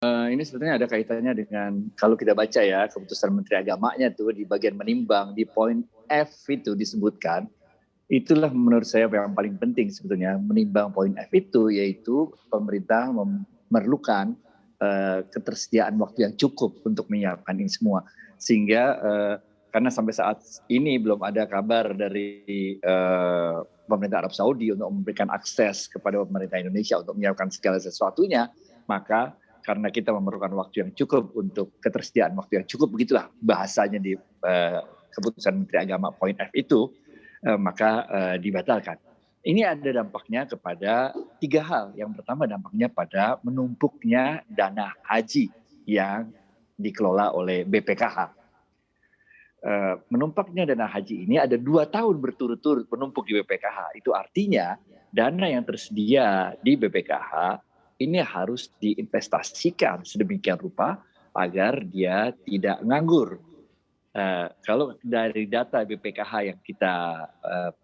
Ini sebetulnya ada kaitannya dengan kalau kita baca ya keputusan Menteri Agamanya tuh di bagian menimbang di poin F itu disebutkan, itulah menurut saya yang paling penting sebetulnya menimbang poin F itu, yaitu pemerintah memerlukan ketersediaan waktu yang cukup untuk menyiapkan ini semua, sehingga karena sampai saat ini belum ada kabar dari pemerintah Arab Saudi untuk memberikan akses kepada pemerintah Indonesia untuk menyiapkan segala sesuatunya, maka karena kita memerlukan waktu yang cukup untuk ketersediaan waktu yang cukup, begitulah bahasanya di keputusan Menteri Agama poin F itu, maka dibatalkan. Ini ada dampaknya kepada 3 hal. Yang pertama dampaknya pada menumpuknya dana haji yang dikelola oleh BPKH. Menumpuknya dana haji ini ada 2 tahun berturut-turut menumpuk di BPKH. Itu artinya dana yang tersedia di BPKH ini harus diinvestasikan sedemikian rupa agar dia tidak nganggur. Kalau dari data BPKH yang kita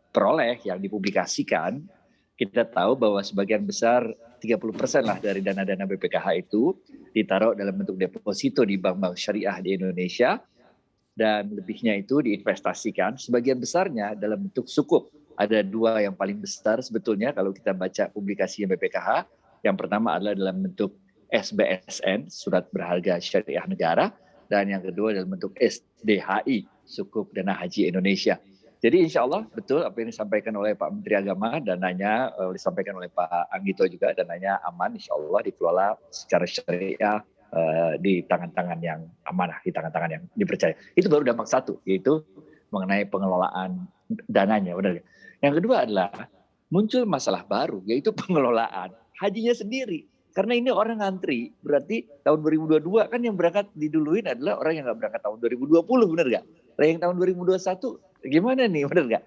peroleh, yang dipublikasikan, kita tahu bahwa sebagian besar 30% lah dari dana-dana BPKH itu ditaruh dalam bentuk deposito di bank-bank syariah di Indonesia, dan lebihnya itu diinvestasikan, sebagian besarnya dalam bentuk sukuk. Ada 2 yang paling besar sebetulnya kalau kita baca publikasinya BPKH. Yang pertama adalah dalam bentuk SBSN, Surat Berharga Syariah Negara, dan yang kedua dalam bentuk SDHI, Sukuk Dana Haji Indonesia. Jadi insya Allah betul apa yang disampaikan oleh Pak Menteri Agama, dananya disampaikan oleh Pak Anggito juga, dananya aman insya Allah dikelola secara syariah di tangan-tangan yang amanah, di tangan-tangan yang dipercaya. Itu baru dampak satu, yaitu mengenai pengelolaan dananya. Benar. Yang kedua adalah muncul masalah baru, yaitu pengelolaan hajinya sendiri. Karena ini orang ngantri, berarti tahun 2022 kan yang berangkat diduluin adalah orang yang nggak berangkat tahun 2020, benar nggak? Nah yang tahun 2021 gimana nih, benar nggak?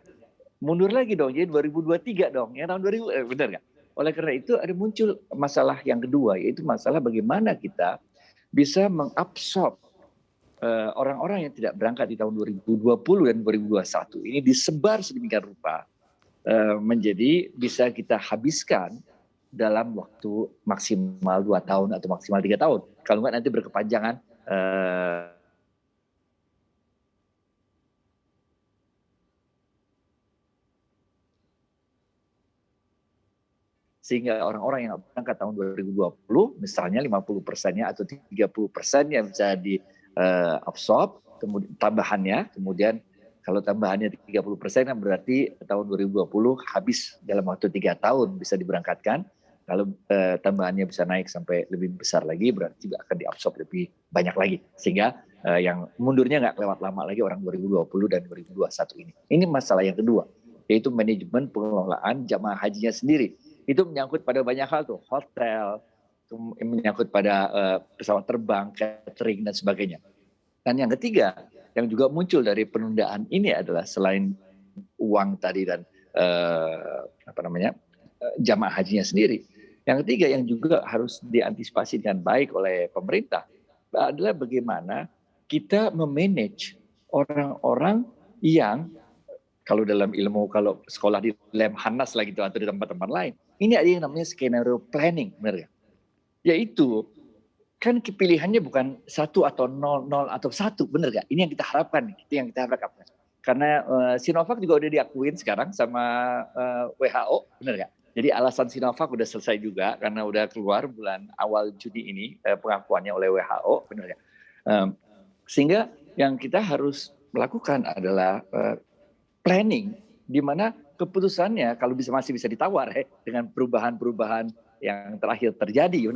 Mundur lagi dong, jadi 2023 dong, yang tahun 2000, benar nggak? Oleh karena itu ada muncul masalah yang kedua, yaitu masalah bagaimana kita bisa mengabsorb orang-orang yang tidak berangkat di tahun 2020 dan 2021 ini disebar sedemikian rupa menjadi bisa kita habiskan dalam waktu maksimal 2 tahun atau maksimal 3 tahun. Kalau nggak nanti berkepanjangan sehingga orang-orang yang berangkat tahun 2020 misalnya 50%-nya atau 30%-nya bisa diabsorb, kemudian tambahannya, kemudian kalau tambahannya 30% kan berarti tahun 2020 habis dalam waktu 3 tahun bisa diberangkatkan. Kalau tambahannya bisa naik sampai lebih besar lagi, berarti juga akan diabsorb lebih banyak lagi. Sehingga yang mundurnya nggak lewat lama lagi orang 2020 dan 2021 ini. Ini masalah yang kedua, yaitu manajemen pengelolaan jamaah hajinya sendiri. Itu menyangkut pada banyak hal tuh, hotel, menyangkut pada pesawat terbang, catering, dan sebagainya. Dan yang ketiga, yang juga muncul dari penundaan ini adalah selain uang tadi dan jamaah hajinya sendiri, yang ketiga yang juga harus diantisipasi dengan baik oleh pemerintah adalah bagaimana kita memanage orang-orang yang kalau dalam ilmu, kalau sekolah di Lemhanas lah gitu atau di tempat-tempat lain, ini ada yang namanya skenario planning, benar ya? Yaitu kan pilihannya bukan 1 atau 0 atau 1, benar gak? Ini yang kita harapkan, itu yang kita harapkan. Karena Sinovac juga udah diakuin sekarang sama WHO, benar gak? Jadi alasan Sinovac udah selesai juga karena udah keluar bulan awal Juni ini pengakuannya oleh WHO, benar gak? Sehingga yang kita harus melakukan adalah planning, di mana keputusannya kalau masih bisa ditawar dengan perubahan-perubahan yang terakhir terjadi.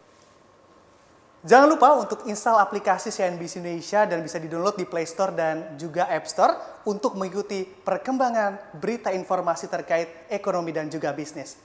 Jangan lupa untuk install aplikasi CNBC Indonesia dan bisa di-download di Play Store dan juga App Store untuk mengikuti perkembangan berita informasi terkait ekonomi dan juga bisnis.